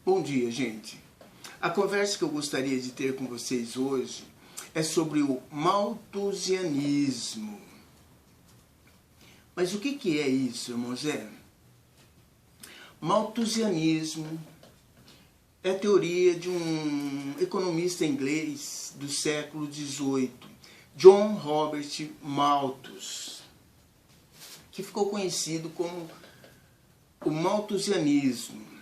Bom dia, gente. A conversa que eu gostaria de ter com vocês hoje é sobre o malthusianismo. Mas o que é isso, irmão Zé? Malthusianismo é a teoria de um economista inglês do século XVIII, John Robert Malthus, que ficou conhecido como o malthusianismo.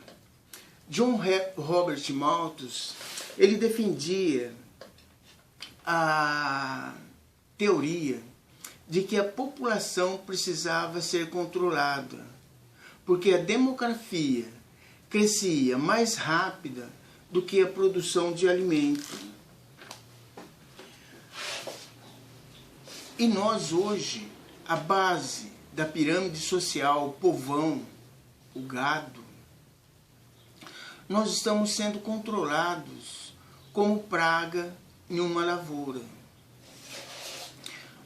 John Robert Malthus, ele defendia a teoria de que a população precisava ser controlada, porque a demografia crescia mais rápida do que a produção de alimento. E nós hoje, a base da pirâmide social, o povão, o gado, nós estamos sendo controlados como praga em uma lavoura.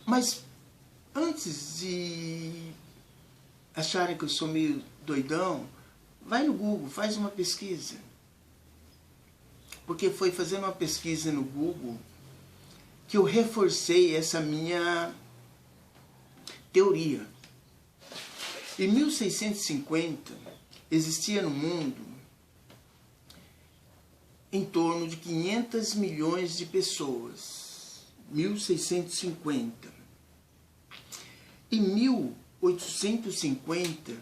Mas antes de acharem que eu sou meio doidão, vai no Google, faz uma pesquisa. Porque foi fazendo uma pesquisa no Google que eu reforcei essa minha teoria. Em 1650, existia no mundo em torno de 500 milhões de pessoas. 1650. Em 1850,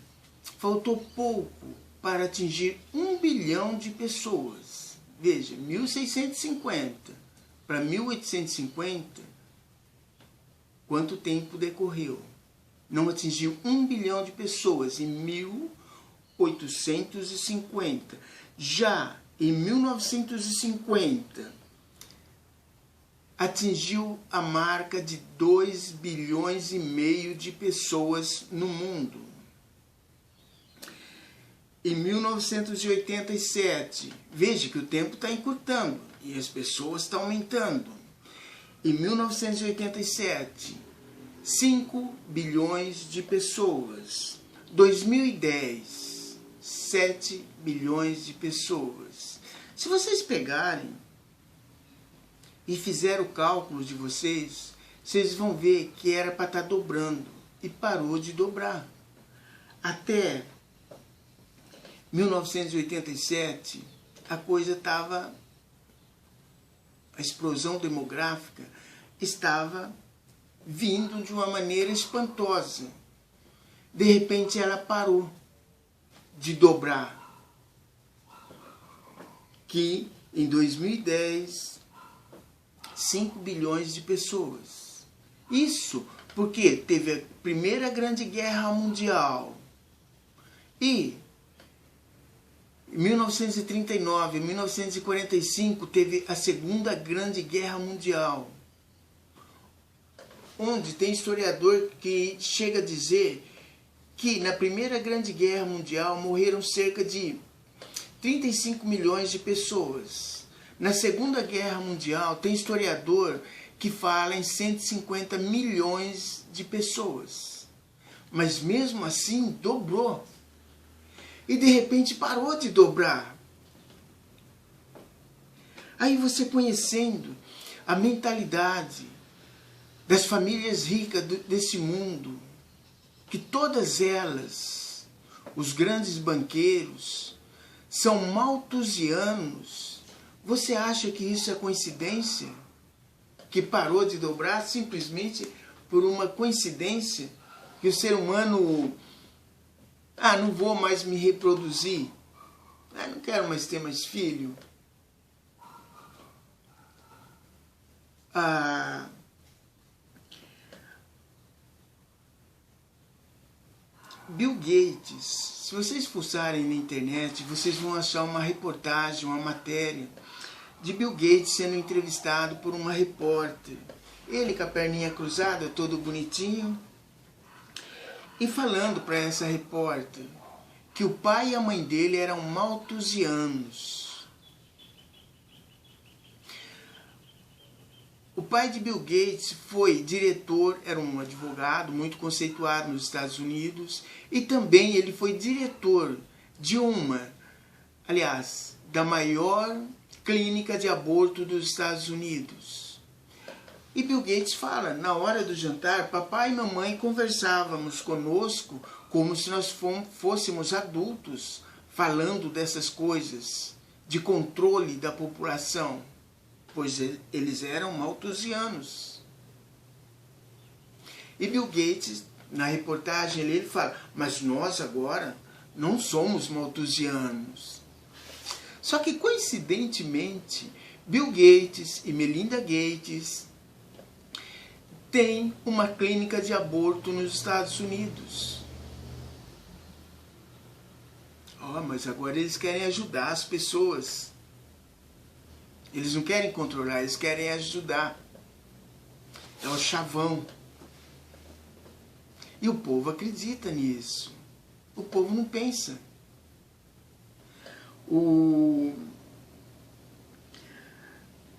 faltou pouco para atingir 1 bilhão de pessoas. Veja, 1650 para 1850, quanto tempo decorreu? Não atingiu 1 bilhão de pessoas em 1850. Já em 1950, atingiu a marca de 2 bilhões e meio de pessoas no mundo. Em 1987, veja que o tempo está encurtando e as pessoas estão aumentando. Em 1987, 5 bilhões de pessoas. 2010, 7 bilhões de pessoas. Se vocês pegarem e fizerem o cálculo de vocês, vocês vão ver que era para estar dobrando e parou de dobrar. Até 1987, a coisa estava, a explosão demográfica estava vindo de uma maneira espantosa. De repente ela parou de dobrar. Que em 2010, 5 bilhões de pessoas. Isso porque teve a Primeira Grande Guerra Mundial. E em 1939, 1945, teve a Segunda Grande Guerra Mundial. Onde tem historiador que chega a dizer que na Primeira Grande Guerra Mundial morreram cerca de 35 milhões de pessoas. Na Segunda Guerra Mundial, tem historiador que fala em 150 milhões de pessoas. Mas mesmo assim, dobrou. E de repente parou de dobrar. Aí você conhecendo a mentalidade das famílias ricas desse mundo, que todas elas, os grandes banqueiros, são malthusianos. Você acha que isso é coincidência? Que parou de dobrar simplesmente por uma coincidência? Que o ser humano, não vou mais me reproduzir, não quero mais ter mais filho. Bill Gates, se vocês fuçarem na internet, vocês vão achar uma reportagem, uma matéria de Bill Gates sendo entrevistado por uma repórter. Ele com a perninha cruzada, todo bonitinho, e falando para essa repórter que o pai e a mãe dele eram malthusianos. O pai de Bill Gates foi diretor, era um advogado muito conceituado nos Estados Unidos, e também ele foi diretor de da maior clínica de aborto dos Estados Unidos. E Bill Gates fala, na hora do jantar, papai e mamãe conversávamos conosco como se nós fôssemos adultos, falando dessas coisas, de controle da população, pois eles eram malthusianos. E Bill Gates, na reportagem, ele fala, mas nós agora não somos malthusianos. Só que, coincidentemente, Bill Gates e Melinda Gates têm uma clínica de aborto nos Estados Unidos. Mas agora eles querem ajudar as pessoas. Eles não querem controlar, eles querem ajudar. É o chavão. E o povo acredita nisso. O povo não pensa.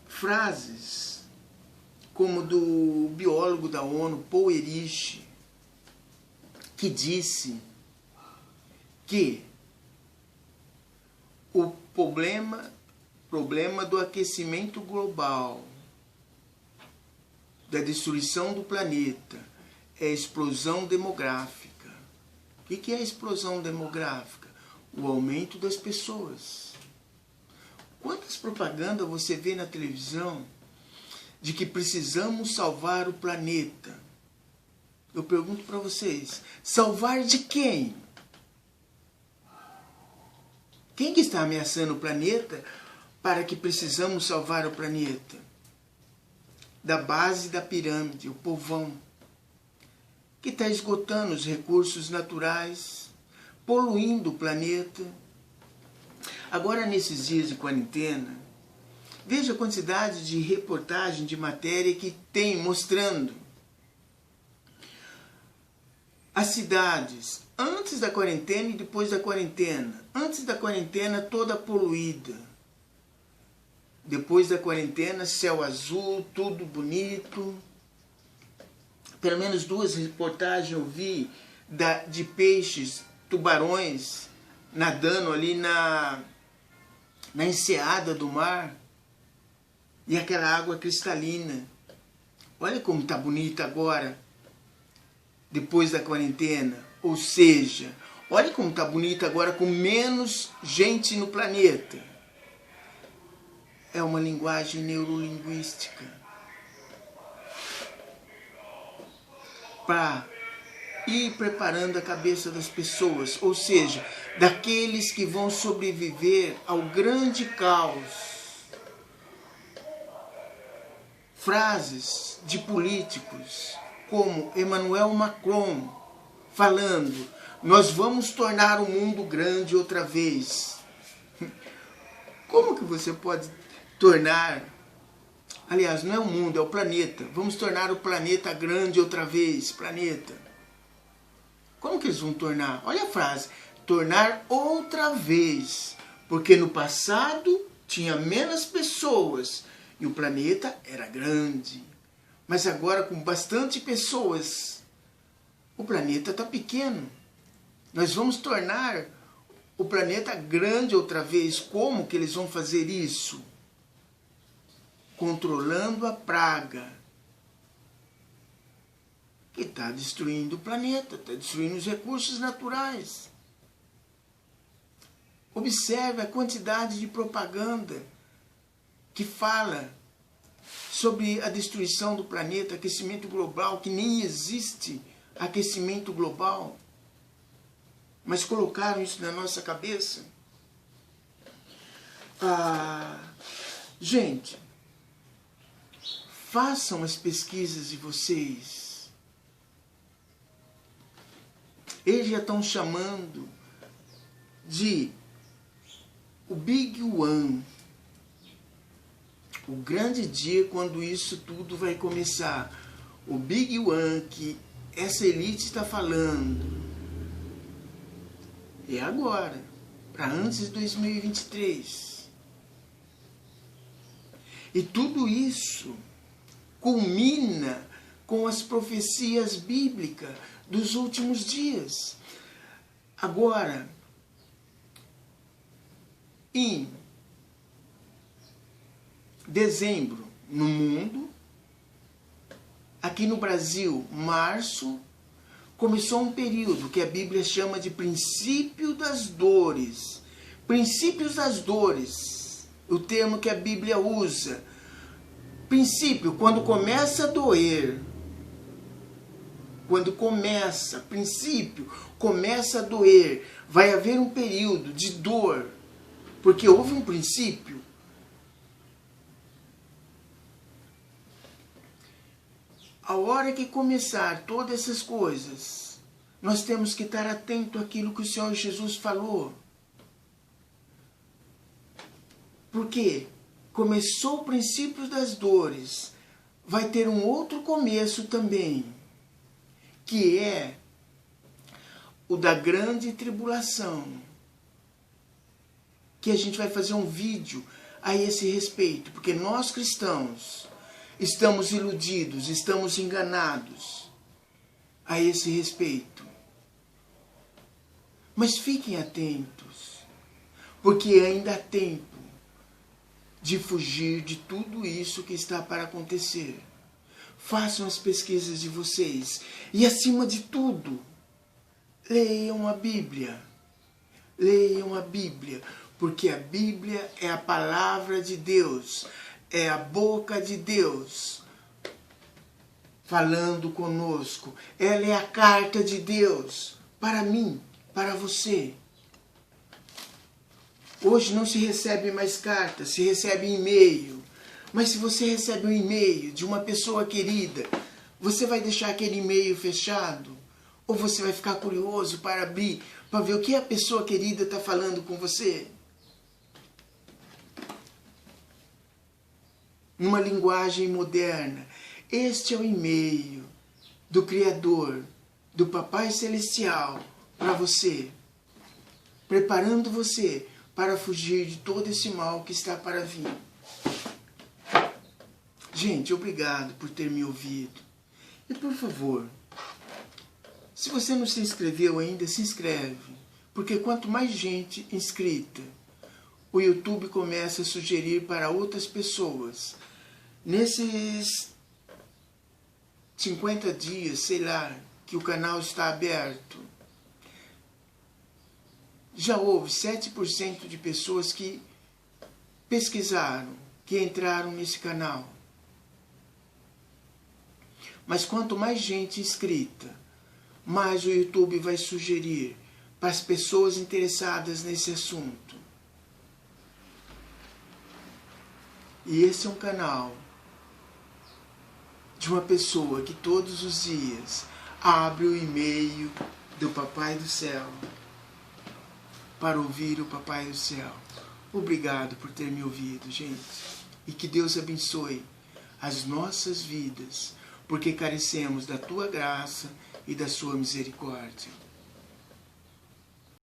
Frases como do biólogo da ONU, Paul Ehrlich, que disse que o problema do aquecimento global, da destruição do planeta, é a explosão demográfica. O que é a explosão demográfica? O aumento das pessoas. Quantas propagandas você vê na televisão de que precisamos salvar o planeta? Eu pergunto para vocês, salvar de quem? Quem que está ameaçando o planeta para que precisamos salvar o planeta? Da base da pirâmide, o povão, que está esgotando os recursos naturais, poluindo o planeta. Agora, nesses dias de quarentena, veja a quantidade de reportagem, de matéria que tem mostrando as cidades antes da quarentena e depois da quarentena. Antes da quarentena, toda poluída. Depois da quarentena, céu azul, tudo bonito. Pelo menos 2 reportagens eu vi de peixes, tubarões, nadando ali na enseada do mar. E aquela água cristalina. Olha como está bonita agora, depois da quarentena. Ou seja, olha como está bonita agora com menos gente no planeta. É uma linguagem neurolinguística para ir preparando a cabeça das pessoas, ou seja, daqueles que vão sobreviver ao grande caos. Frases de políticos como Emmanuel Macron falando, nós vamos tornar o mundo grande outra vez. Como que você pode tornar, aliás, não é o mundo, é o planeta, vamos tornar o planeta grande outra vez, planeta. Como que eles vão tornar? Olha a frase, tornar outra vez, porque no passado tinha menos pessoas e o planeta era grande, mas agora com bastante pessoas, o planeta está pequeno. Nós vamos tornar o planeta grande outra vez. Como que eles vão fazer isso? Controlando a praga que está destruindo o planeta, está destruindo os recursos naturais. Observe a quantidade de propaganda que fala sobre a destruição do planeta, aquecimento global, que nem existe aquecimento global, mas colocaram isso na nossa cabeça. Gente, façam as pesquisas de vocês. Eles já estão chamando de o Big One, o grande dia quando isso tudo vai começar. O Big One que essa elite está falando é agora, para antes de 2023. E tudo isso culmina com as profecias bíblicas dos últimos dias. Agora, em dezembro no mundo. Aqui no Brasil, março, começou um período que a Bíblia chama de princípio das dores. Princípios das dores, o termo que a Bíblia usa. Princípio, quando começa a doer. Quando começa, princípio, começa a doer. Vai haver um período de dor, porque houve um princípio. A hora que começar todas essas coisas, nós temos que estar atento àquilo que o Senhor Jesus falou. Porque começou o princípio das dores, vai ter um outro começo também, que é o da grande tribulação. Que a gente vai fazer um vídeo a esse respeito, porque nós cristãos estamos iludidos, estamos enganados a esse respeito. Mas fiquem atentos, porque ainda há tempo de fugir de tudo isso que está para acontecer. Façam as pesquisas de vocês e, acima de tudo, leiam a Bíblia. Leiam a Bíblia, porque a Bíblia é a palavra de Deus. É a boca de Deus falando conosco. Ela é a carta de Deus para mim, para você. Hoje não se recebe mais cartas, se recebe e-mail. Mas se você recebe um e-mail de uma pessoa querida, você vai deixar aquele e-mail fechado? Ou você vai ficar curioso para abrir, para ver o que a pessoa querida está falando com você? Numa linguagem moderna, este é o e-mail do Criador, do Papai Celestial, para você, preparando você para fugir de todo esse mal que está para vir. Gente, obrigado por ter me ouvido. E por favor, se você não se inscreveu ainda, se inscreve, porque quanto mais gente inscrita, o YouTube começa a sugerir para outras pessoas. Nesses 50 dias, sei lá, que o canal está aberto, já houve 7% de pessoas que pesquisaram, que entraram nesse canal. Mas quanto mais gente inscrita, mais o YouTube vai sugerir para as pessoas interessadas nesse assunto. E esse é um canal de uma pessoa que todos os dias abre o e-mail do Papai do Céu para ouvir o Papai do Céu. Obrigado por ter me ouvido, gente. E que Deus abençoe as nossas vidas, porque carecemos da Tua graça e da Sua misericórdia.